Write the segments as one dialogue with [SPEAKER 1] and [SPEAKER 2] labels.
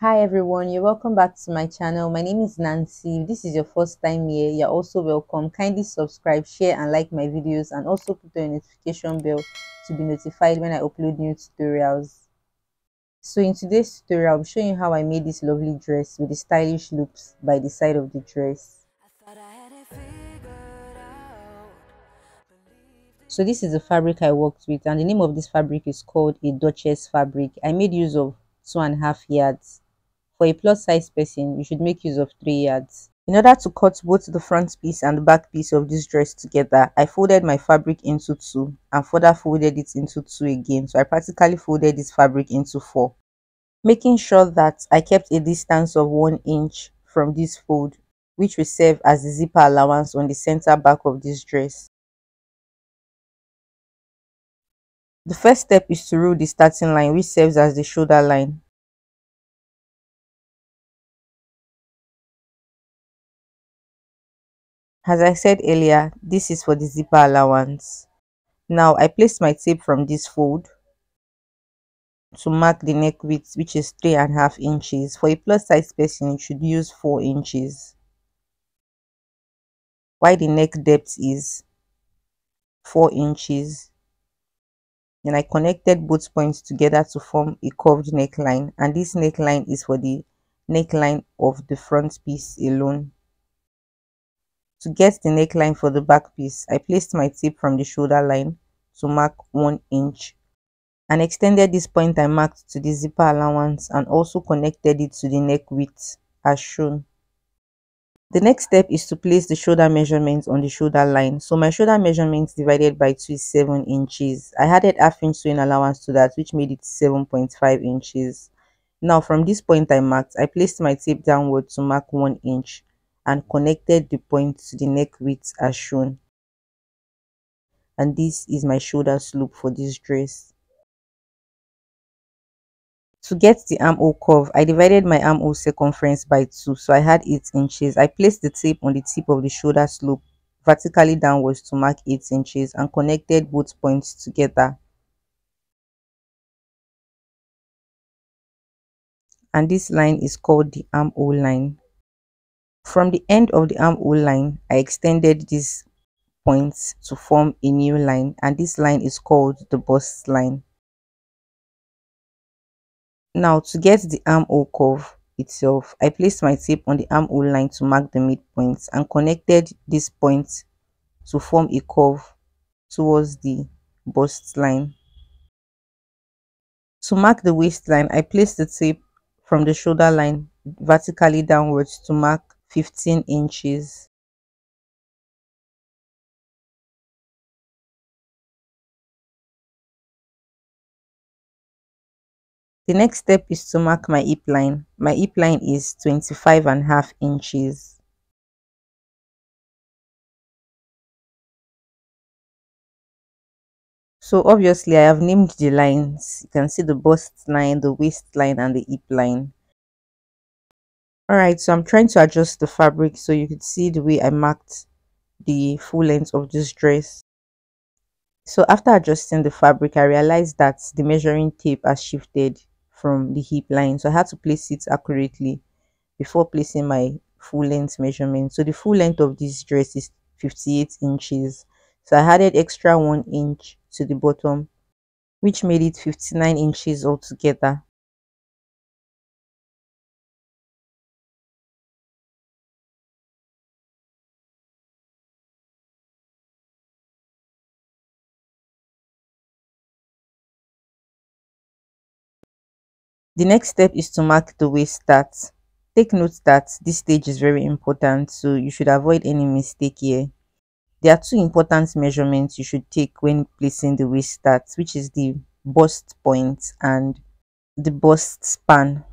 [SPEAKER 1] Hi everyone, you're welcome back to my channel. My name is Nancy. If this is your first time here, you're also welcome. Kindly subscribe, share and like my videos, and also put on a notification bell to be notified when I upload new tutorials. So in today's tutorial, I'll be showing you how I made this lovely dress with the stylish loops by the side of the dress. So this is the fabric I worked with, and the name of this fabric is called a Duchess fabric. I made use of 2.5 yards. For a plus size person, you should make use of 3 yards. In order to cut both the front piece and the back piece of this dress together, I folded my fabric into two and further folded it into two again. So I practically folded this fabric into four, making sure that I kept a distance of 1 inch from this fold, which will serve as the zipper allowance on the center back of this dress. The first step is to rule the starting line, which serves as the shoulder line. As I said earlier, this is for the zipper allowance. Now I placed my tape from this fold to mark the neck width, which is 3.5 inches. For a plus size person, you should use 4 inches, while the neck depth is 4 inches. Then I connected both points together to form a curved neckline, and this neckline is for the neckline of the front piece alone. To get the neckline for the back piece, I placed my tape from the shoulder line to mark 1 inch and extended this point I marked to the zipper allowance and also connected it to the neck width as shown. The next step is to place the shoulder measurement on the shoulder line. So my shoulder measurement divided by 2 is 7 inches. I added half-inch sewing allowance to that, which made it 7.5 inches. Now from this point I marked, I placed my tape downward to mark 1 inch and connected the point to the neck width as shown. And this is my shoulder slope for this dress. To get the armhole curve, I divided my armhole circumference by 2, so I had 8 inches. I placed the tape on the tip of the shoulder slope vertically downwards to mark 8 inches and connected both points together. And this line is called the armhole line. From the end of the armhole line, I extended these points to form a new line, and this line is called the bust line. Now to get the armhole curve itself, I placed my tape on the armhole line to mark the midpoints and connected this point to form a curve towards the bust line. To mark the waistline, I placed the tape from the shoulder line vertically downwards to mark 15 inches. The next step is to mark my hip line. My hip line is 25.5 inches. So obviously I have named the lines. You can see the bust line, the waistline and the hip line. Alright, so I'm trying to adjust the fabric so you could see the way I marked the full length of this dress. So after adjusting the fabric, I realized that the measuring tape has shifted from the hip line, so I had to place it accurately before placing my full length measurement. So the full length of this dress is 58 inches, so I added extra 1 inch to the bottom, which made it 59 inches altogether. The next step is to mark the waist start. Take note that this stage is very important, so you should avoid any mistake here. There are two important measurements you should take when placing the waist start, which is the bust point and the bust span.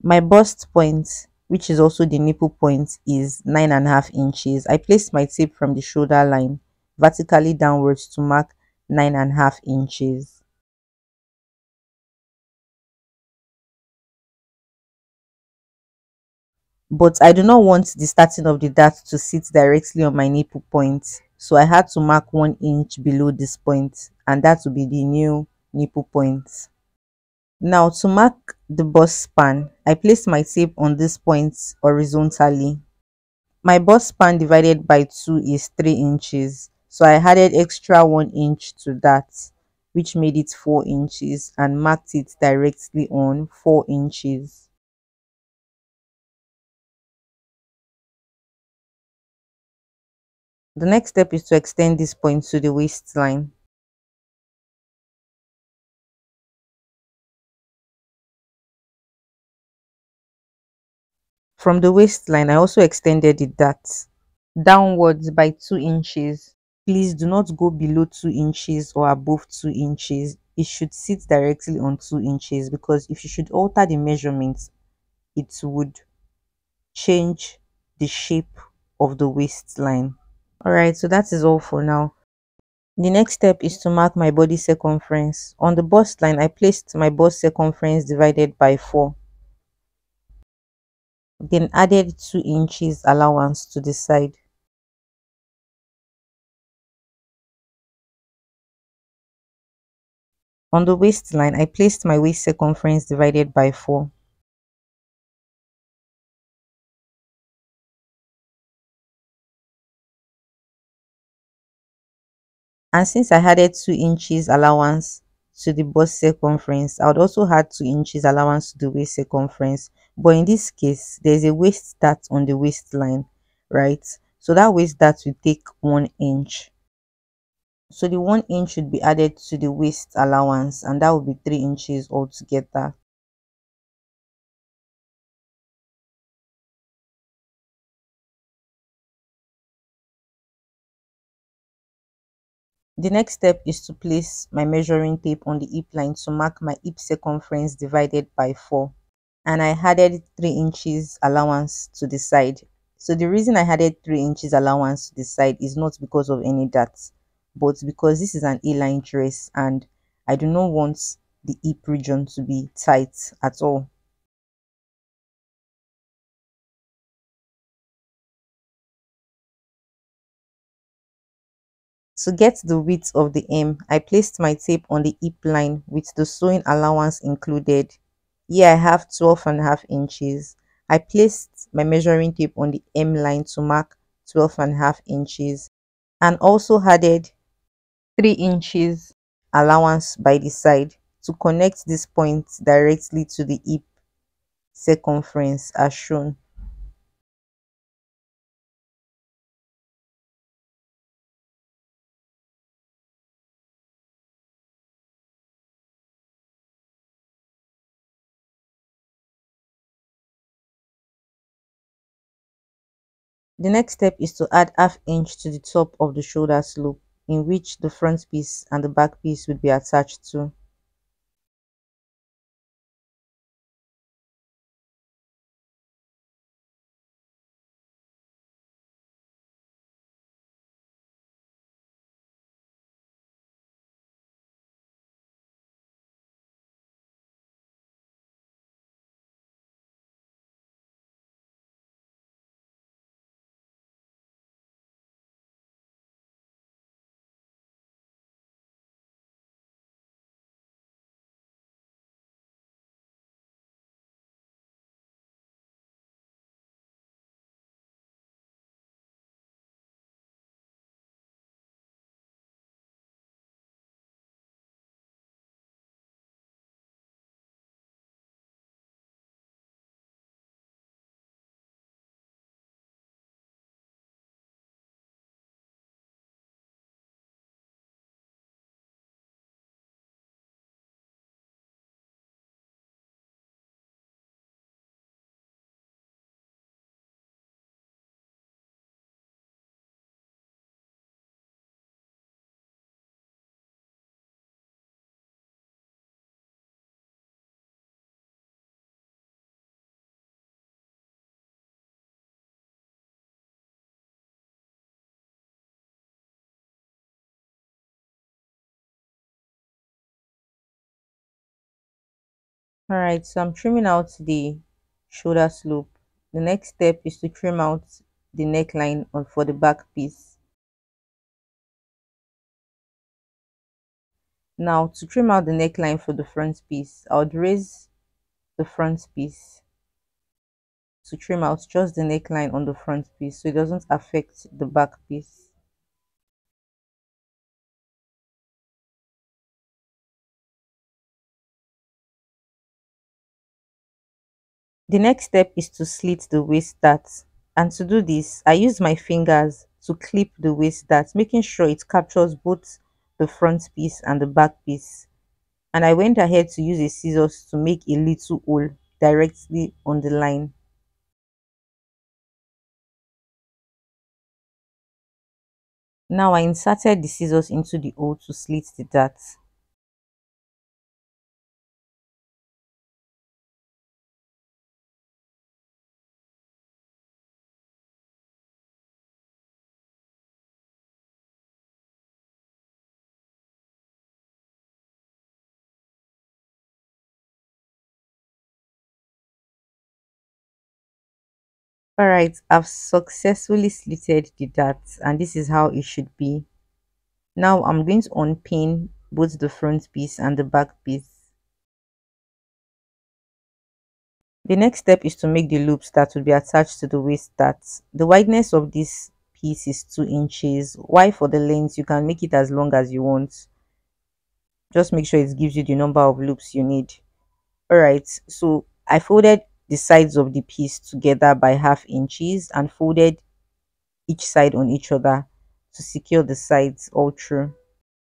[SPEAKER 1] My bust point, which is also the nipple point, is 9.5 inches. I placed my tape from the shoulder line vertically downwards to mark 9.5 inches. But I do not want the starting of the dart to sit directly on my nipple point, so I had to mark 1 inch below this point, and that will be the new nipple point. Now to mark the bust span. I placed my tape on these points horizontally. My bust span divided by 2 is 3 inches. So I added extra 1 inch to that, which made it 4 inches, and marked it directly on 4 inches. The next step is to extend this point to the waistline. From the waistline, I also extended it that downwards by 2 inches. Please do not go below 2 inches or above 2 inches. It should sit directly on 2 inches, because if you should alter the measurements, it would change the shape of the waistline. Alright, so that is all for now. The next step is to mark my body circumference. On the bust line, I placed my bust circumference divided by 4, then added 2 inches allowance to the side. On the waistline, I placed my waist circumference divided by 4. And since I added 2 inches allowance to the bust circumference, I would also add 2 inches allowance to the waist circumference. But in this case, there's a waist dart on the waistline, right? So that waist dart will take 1 inch. So the 1 inch should be added to the waist allowance, and that will be 3 inches altogether. The next step is to place my measuring tape on the hip line to mark my hip circumference divided by 4. And I added 3 inches allowance to the side. So the reason I added 3 inches allowance to the side is not because of any dots, but because this is an A-line dress and I do not want the hip region to be tight at all. To get the width of the hem, I placed my tape on the hip line with the sewing allowance included. Here I have 12.5 inches. I placed my measuring tape on the hem line to mark 12.5 inches, and also added 3 inches allowance by the side to connect this point directly to the hip circumference as shown. The next step is to add half inch to the top of the shoulder slope, in which the front piece and the back piece would be attached to. Alright, so I'm trimming out the shoulder slope. The next step is to trim out the neckline for the back piece. Now to trim out the neckline for the front piece, I would raise the front piece, to trim out just the neckline on the front piece so it doesn't affect the back piece. The next step is to slit the waist dart, and to do this I use my fingers to clip the waist dart, making sure it captures both the front piece and the back piece. And I went ahead to use a scissors to make a little hole directly on the line. Now I inserted the scissors into the hole to slit the dart. Alright, I've successfully slitted the dart and this is how it should be. Now I'm going to unpin both the front piece and the back piece. The next step is to make the loops that will be attached to the waist dart. The wideness of this piece is 2 inches, while for the length you can make it as long as you want. Just make sure it gives you the number of loops you need. Alright, so I folded the sides of the piece together by ½ inches and folded each side on each other to secure the sides all through.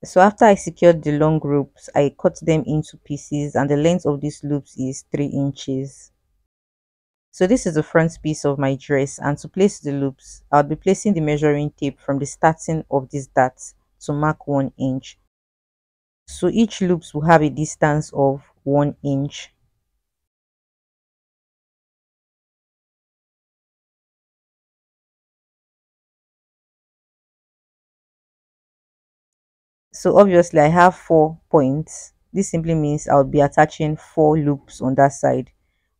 [SPEAKER 1] So after I secured the long ropes, I cut them into pieces and the length of these loops is 3 inches. So this is the front piece of my dress, and to place the loops, I'll be placing the measuring tape from the starting of this dart to mark 1 inch. So each loops will have a distance of 1 inch. So obviously I have 4 points. This simply means I'll be attaching 4 loops on that side.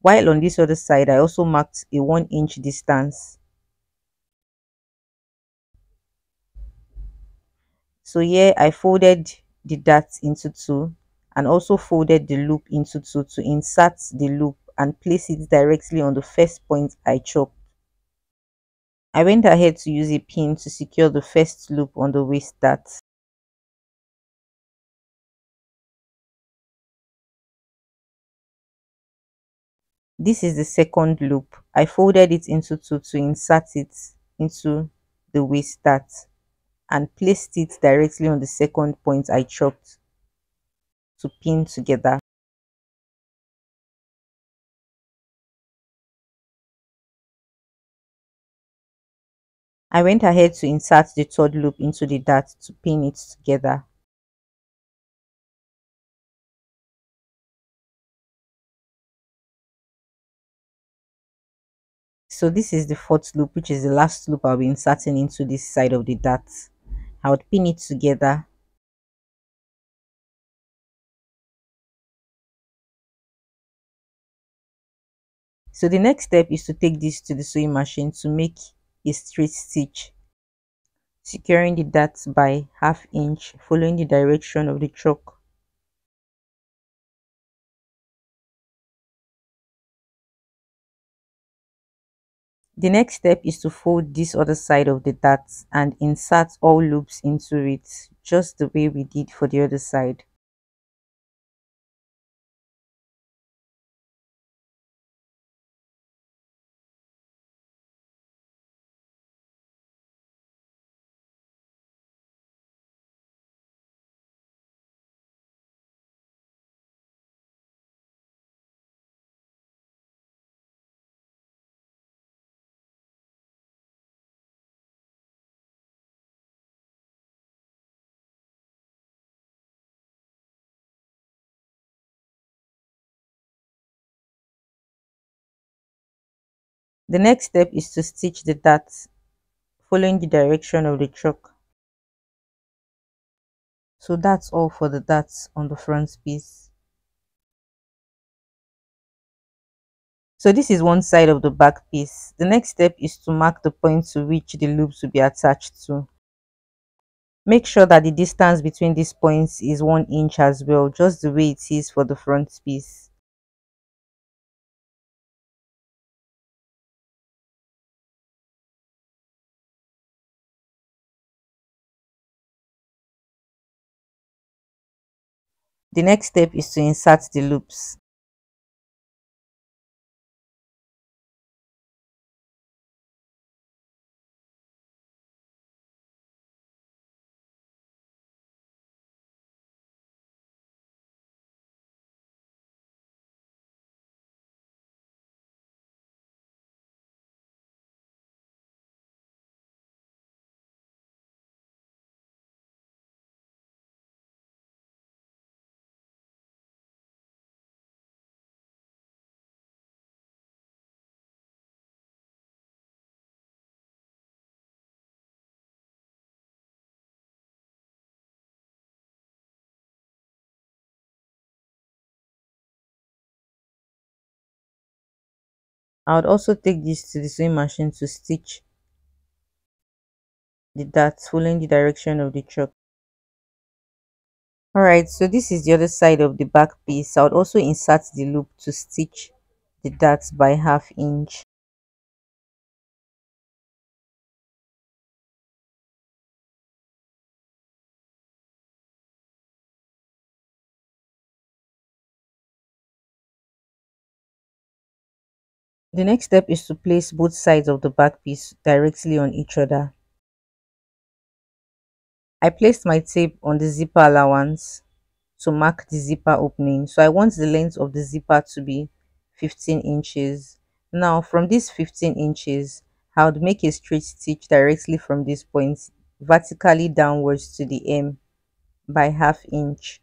[SPEAKER 1] While on this other side, I also marked a 1 inch distance. So here I folded the dart into two and also folded the loop into two to insert the loop and place it directly on the first point I chopped. I went ahead to use a pin to secure the first loop on the waist dart. This is the second loop. I folded it into two to insert it into the waist dart and placed it directly on the second point I chopped to pin together. I went ahead to insert the third loop into the dart to pin it together. So this is the fourth loop, which is the last loop I'll be inserting into this side of the dart. I would pin it together. So the next step is to take this to the sewing machine to make a straight stitch, securing the dart by ½ inch, following the direction of the chalk. The next step is to fold this other side of the dart and insert all loops into it, just the way we did for the other side. The next step is to stitch the dart, following the direction of the chalk. So that's all for the darts on the front piece. So this is one side of the back piece. The next step is to mark the point to which the loops will be attached to. Make sure that the distance between these points is 1 inch as well, just the way it is for the front piece. The next step is to insert the loops. I would also take this to the sewing machine to stitch the darts following the direction of the chalk. Alright, so this is the other side of the back piece. I would also insert the loop to stitch the darts by half inch. The next step is to place both sides of the back piece directly on each other. I placed my tape on the zipper allowance to mark the zipper opening. So I want the length of the zipper to be 15 inches. Now from these 15 inches, I would make a straight stitch directly from this point vertically downwards to the hem by half inch.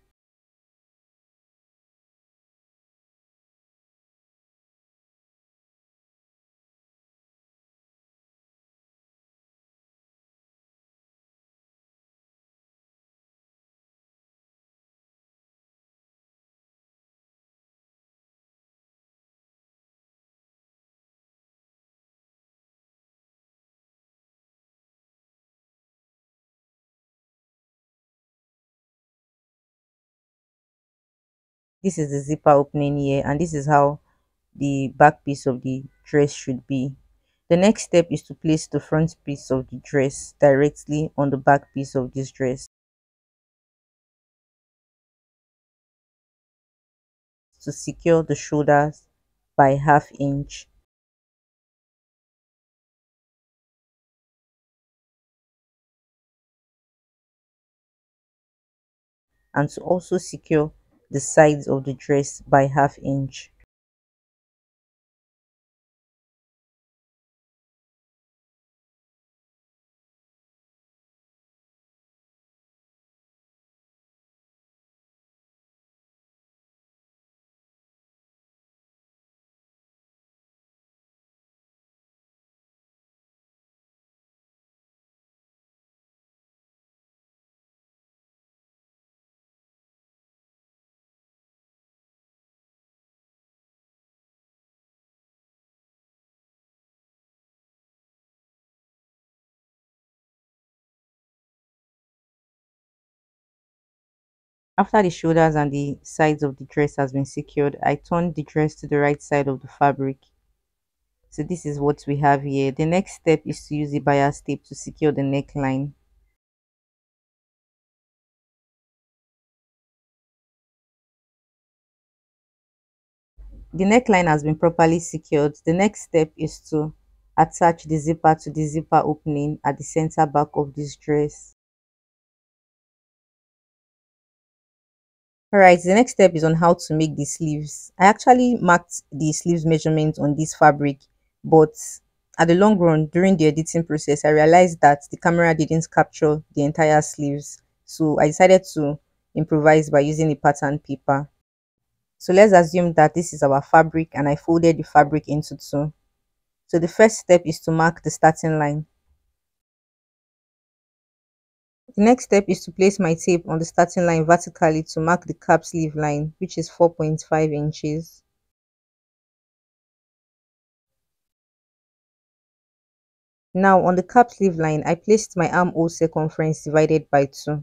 [SPEAKER 1] This is the zipper opening here, and this is how the back piece of the dress should be. The next step is to place the front piece of the dress directly on the back piece of this dress. To secure the shoulders by half inch, and to also secure the sides of the dress by half inch. After the shoulders and the sides of the dress has been secured, I turn the dress to the right side of the fabric. So this is what we have here. The next step is to use the bias tape to secure the neckline. The neckline has been properly secured. The next step is to attach the zipper to the zipper opening at the center back of this dress. Alright, the next step is on how to make the sleeves. I actually marked the sleeves measurement on this fabric, but at the long run, during the editing process, I realized that the camera didn't capture the entire sleeves. So I decided to improvise by using a pattern paper. So let's assume that this is our fabric and I folded the fabric into two. So the first step is to mark the starting line. The next step is to place my tape on the starting line vertically to mark the cap sleeve line, which is 4.5 inches. Now on the cap sleeve line, I placed my armhole circumference divided by 2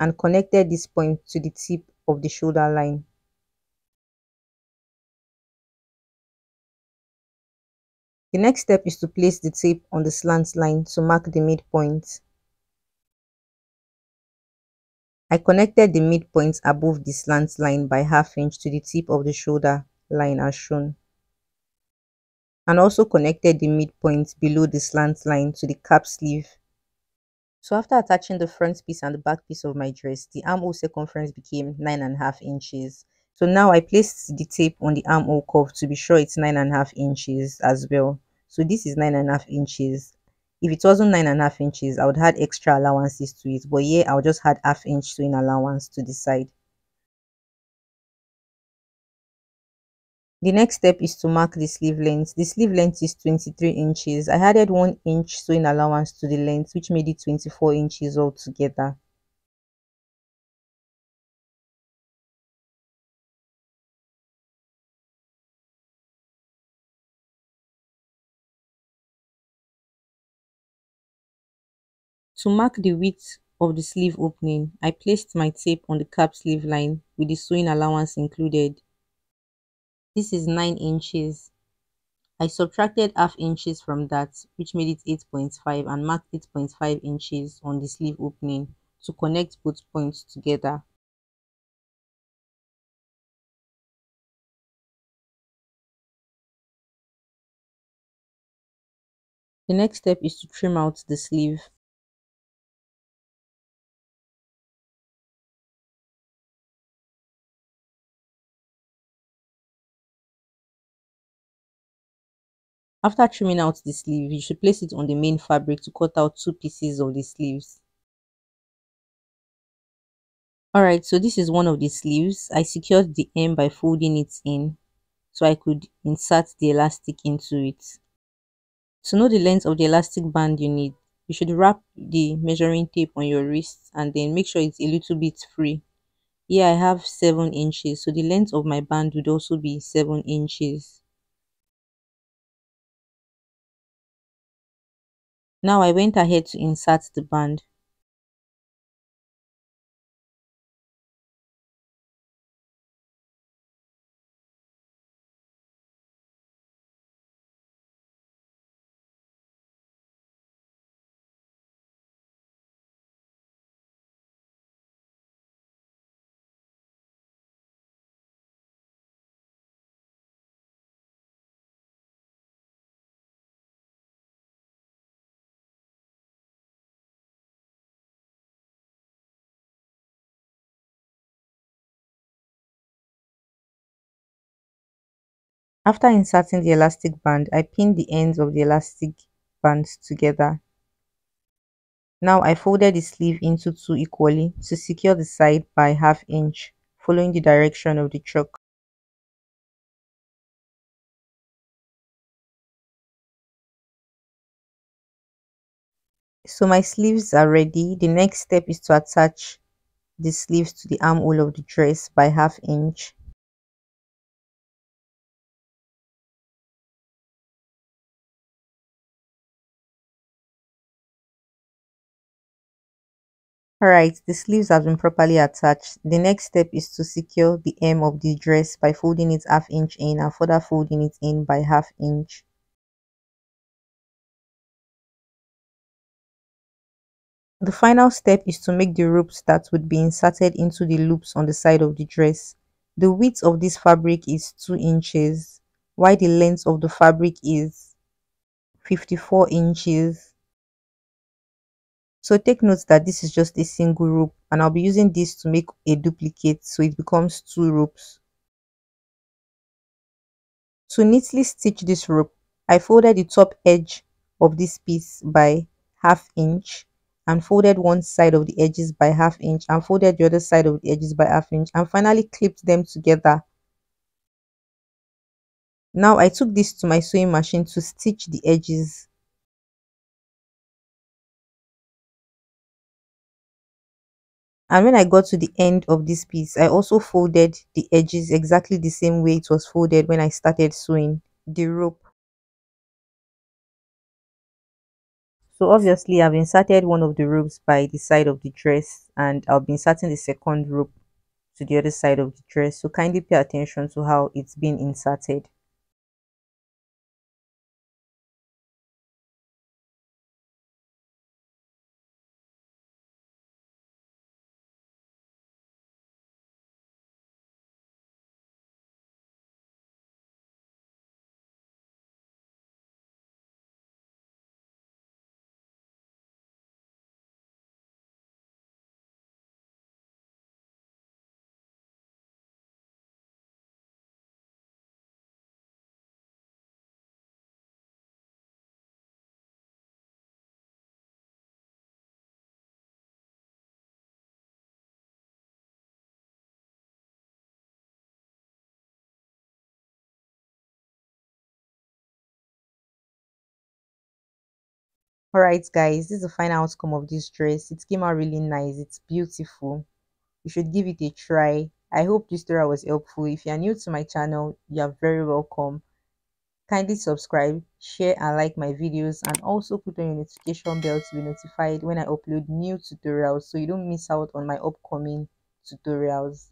[SPEAKER 1] and connected this point to the tip of the shoulder line. The next step is to place the tape on the slant line to mark the midpoint. I connected the midpoint above the slant line by half inch to the tip of the shoulder line as shown, and also connected the midpoint below the slant line to the cap sleeve. So after attaching the front piece and the back piece of my dress, the armhole circumference became 9.5 inches. So now I placed the tape on the armhole curve to be sure it's 9.5 inches as well. So this is 9.5 inches. If it wasn't 9.5 inches, I would add extra allowances to it. But here I'll just add half-inch sewing allowance to the side. The next step is to mark the sleeve length. The sleeve length is 23 inches. I added 1 inch sewing allowance to the length, which made it 24 inches altogether. To mark the width of the sleeve opening, I placed my tape on the cap sleeve line with the sewing allowance included. This is 9 inches. I subtracted half inches from that, which made it 8.5, and marked 8.5 inches on the sleeve opening to connect both points together. The next step is to trim out the sleeve. After trimming out the sleeve, you should place it on the main fabric to cut out two pieces of the sleeves. Alright, so this is one of the sleeves. I secured the hem by folding it in so I could insert the elastic into it. To know the length of the elastic band you need, you should wrap the measuring tape on your wrist and then make sure it's a little bit free. Here I have 7 inches, so the length of my band would also be 7 inches. Now I went ahead to insert the band. After inserting the elastic band, I pinned the ends of the elastic bands together. Now I folded the sleeve into two equally to secure the side by half inch, following the direction of the chalk. So my sleeves are ready. The next step is to attach the sleeves to the armhole of the dress by half inch. Alright, the sleeves have been properly attached. The next step is to secure the hem of the dress by folding it half inch in and further folding it in by half inch. The final step is to make the ropes that would be inserted into the loops on the side of the dress. The width of this fabric is 2 inches, while the length of the fabric is 54 inches. So take note that this is just a single rope and I'll be using this to make a duplicate so it becomes two ropes. To neatly stitch this rope, I folded the top edge of this piece by half inch and folded one side of the edges by half inch and folded the other side of the edges by half inch and finally clipped them together. Now I took this to my sewing machine to stitch the edges. And when I got to the end of this piece, I also folded the edges exactly the same way it was folded when I started sewing the rope. So obviously I've inserted one of the ropes by the side of the dress and I'll be inserting the second rope to the other side of the dress. So kindly pay attention to how it's being inserted. All right, guys, this is the final outcome of this dress. It came out really nice. It's beautiful. You should give it a try. I hope this tutorial was helpful. If you are new to my channel, you are very welcome. Kindly subscribe, share and like my videos, and also put on your notification bell to be notified when I upload new tutorials so you don't miss out on my upcoming tutorials.